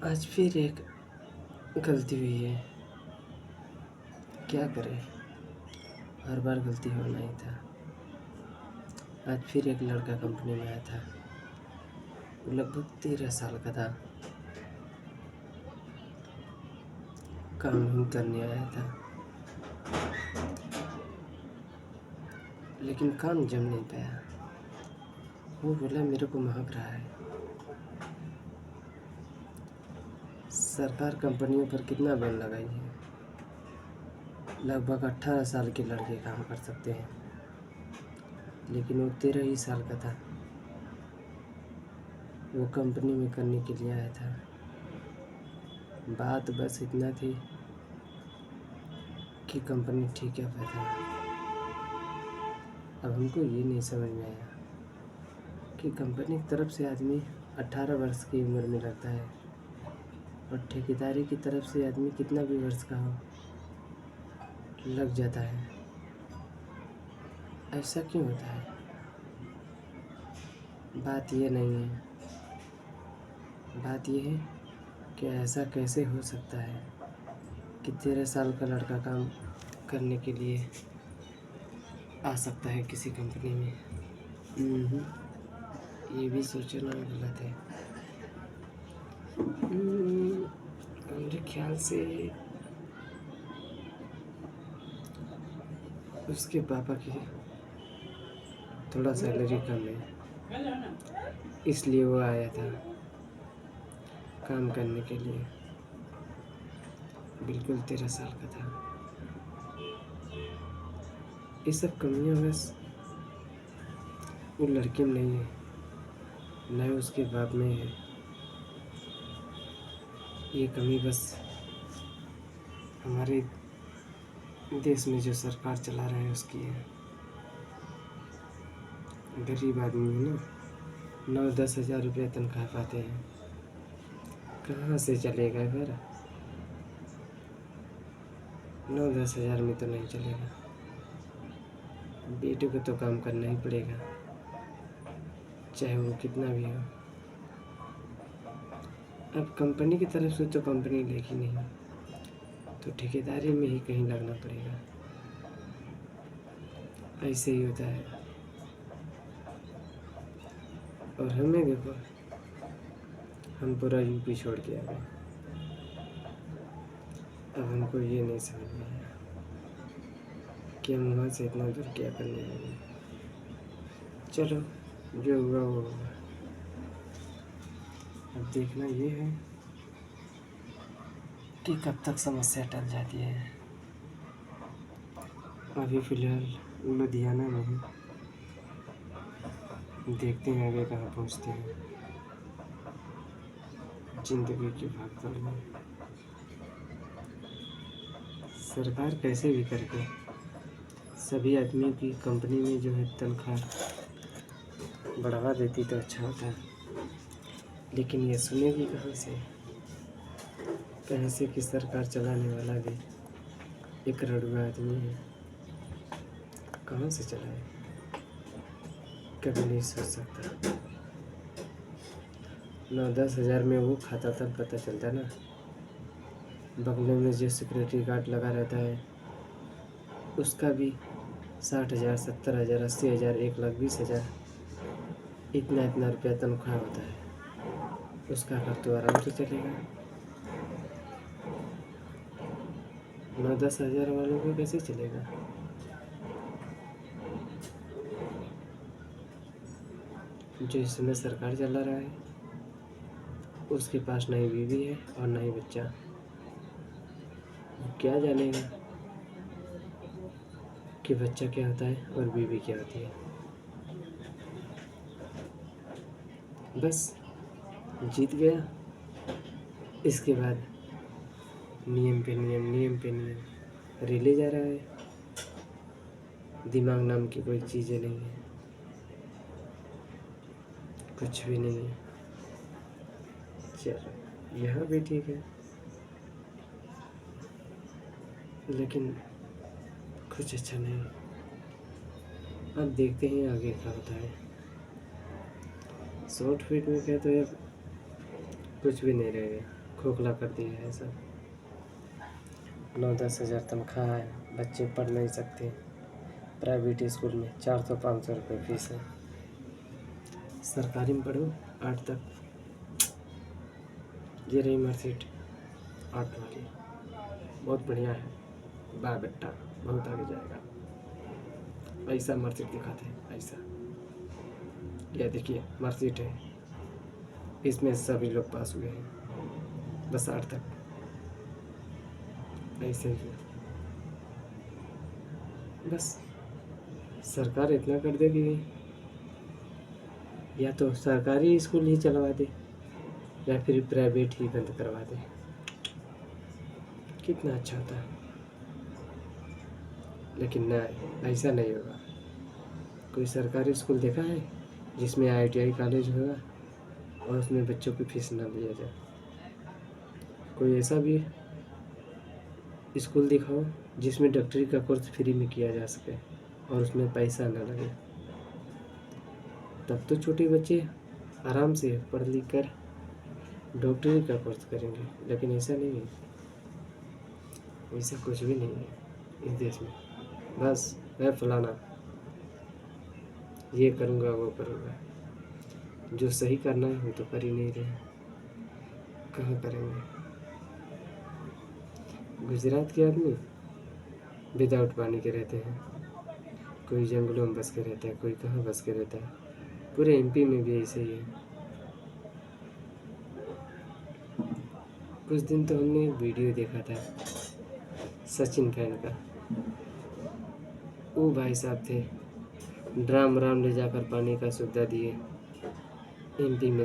आज फिर एक गलती हुई है। क्या करें, हर बार गलती होना ही था। आज फिर एक लड़का कंपनी में आया था। वो लगभग 13 साल का था। काम ही करने आया था, लेकिन काम जम नहीं पाया। वो बोला मेरे को महक रहा है। सरकार कंपनियों पर कितना बैन लगाई है। लगभग 18 साल के लड़के काम कर सकते हैं, लेकिन वो 13 ही साल का था। वो कंपनी में करने के लिए आया था। बात बस इतना थी कि कंपनी ठीक है था। अब हमको ये नहीं समझ में आया कि कंपनी की तरफ से आदमी 18 वर्ष की उम्र में लगता है और ठेकेदारी की तरफ से आदमी कितना भी वर्ष का हो लग जाता है। ऐसा क्यों होता है? बात ये नहीं है। बात ये है कि ऐसा कैसे हो सकता है कि 13 साल का लड़का काम करने के लिए आ सकता है किसी कंपनी में। ये भी सोचना गलत है। मेरे ख्याल से उसके पापा की थोड़ा सैलरी कम है, इसलिए वो आया था काम करने के लिए। बिल्कुल 13 साल का था। ये सब कमियां बस वो लड़के में नहीं है, न उसके बाप में है। ये कमी बस हमारे देश में जो सरकार चला रहा है उसकी है। गरीब आदमी है ना, 9-10 हज़ार रुपये तनख्वाह पाते हैं। कहाँ से चलेगा घर? 9-10 हज़ार में तो नहीं चलेगा। बेटे को तो काम करना ही पड़ेगा, चाहे वो कितना भी हो। अब कंपनी की तरफ से तो कंपनी लेगी नहीं, तो ठेकेदारी में ही कहीं लगना पड़ेगा। ऐसे ही होता है। और हमें देखो, हम पूरा यूपी छोड़ के आ गए। अब हमको ये नहीं समझ में आया कि हम वहाँ से इतना दूर क्या करने आए। चलो, जो हुआ वो हुआ। अब देखना ये है कि कब तक समस्या टल जाती है। अभी फ़िलहाल लुधियाना में हूँ, देखते हैं आगे कहाँ पहुँचते हैं जिंदगी की भागदौड़ में। सरकार कैसे भी करके सभी आदमियों की कंपनी में जो है तनख्वाह बढ़ावा देती तो अच्छा होता, लेकिन ये सुनेगी कहाँ से? कहाँ से कि सरकार चलाने वाला भी एक रड़ुआ आदमी है। कहाँ से चलाए? कभी नहीं सोच सकता। 9-10 हज़ार में वो खाता तब पता चलता ना। बगलों में जो सिक्योरिटी गार्ड लगा रहता है उसका भी 60,000, 70,000, 80,000, 1,20,000 इतना रुपया तनख्वाह होता है। उसका घर तो आराम से चलेगा। 9-10 हज़ार वालों को कैसे चलेगा? जो इस समय सरकार चला रहा है उसके पास ना ही बीवी है और ना ही बच्चा। वो क्या जानेगा कि बच्चा क्या होता है और बीवी क्या होती है। बस जीत गया। इसके बाद नियम पे नियम रेले जा रहा है। दिमाग नाम की कोई चीज़ें नहीं है, कुछ भी नहीं है। चलो, यहाँ भी ठीक है, लेकिन कुछ अच्छा नहीं। अब देखते हैं आगे क्या होता है। शॉर्ट फीट में क्या तो यार कुछ भी नहीं रहेगा, खोखला कर दिया है सब। 9-10 हज़ार तनख्वाह है, बच्चे पढ़ नहीं सकते। प्राइवेट स्कूल में 400-500 रुपये फीस है। सरकारी में पढ़ो 8 तक। ये रही मार्कशीट 8 वाली, बहुत बढ़िया है। वाह बेटा, बहुत आगे जाएगा। ऐसा मार्कशीट दिखाते हैं, ऐसा। यह देखिए मार्कशीट है, इसमें सभी लोग पास हुए हैं, बस 8 तक। ऐसे ही बस सरकार इतना कर देगी, या तो सरकारी स्कूल ही चलवा दे या फिर प्राइवेट ही बंद करवा दे, कितना अच्छा होता। लेकिन ना, ऐसा नहीं होगा। कोई सरकारी स्कूल देखा है जिसमें ITI कॉलेज होगा और उसमें बच्चों की फीस ना लिया जाए? कोई ऐसा भी स्कूल दिखाओ जिसमें डॉक्टरी का कोर्स फ्री में किया जा सके और उसमें पैसा ना लगे। तब तो छोटे बच्चे आराम से पढ़ लिख कर डॉक्टरी का कोर्स करेंगे। लेकिन ऐसा नहीं है, ऐसा कुछ भी नहीं है इस देश में। बस मैं फलाना ये करूँगा वो करूँगा, जो सही करना है वो तो कर ही नहीं रहे, कहाँ करेंगे। गुजरात के आदमी विदाउट पानी के रहते हैं, कोई जंगलों में बस के रहता है, कोई कहाँ बस के रहता है। पूरे MP में भी ऐसे ही है। कुछ दिन तो हमने वीडियो देखा था सचिन फैन का, वो भाई साहब थे ड्राम ले जाकर पानी का सुविधा दिए MP में।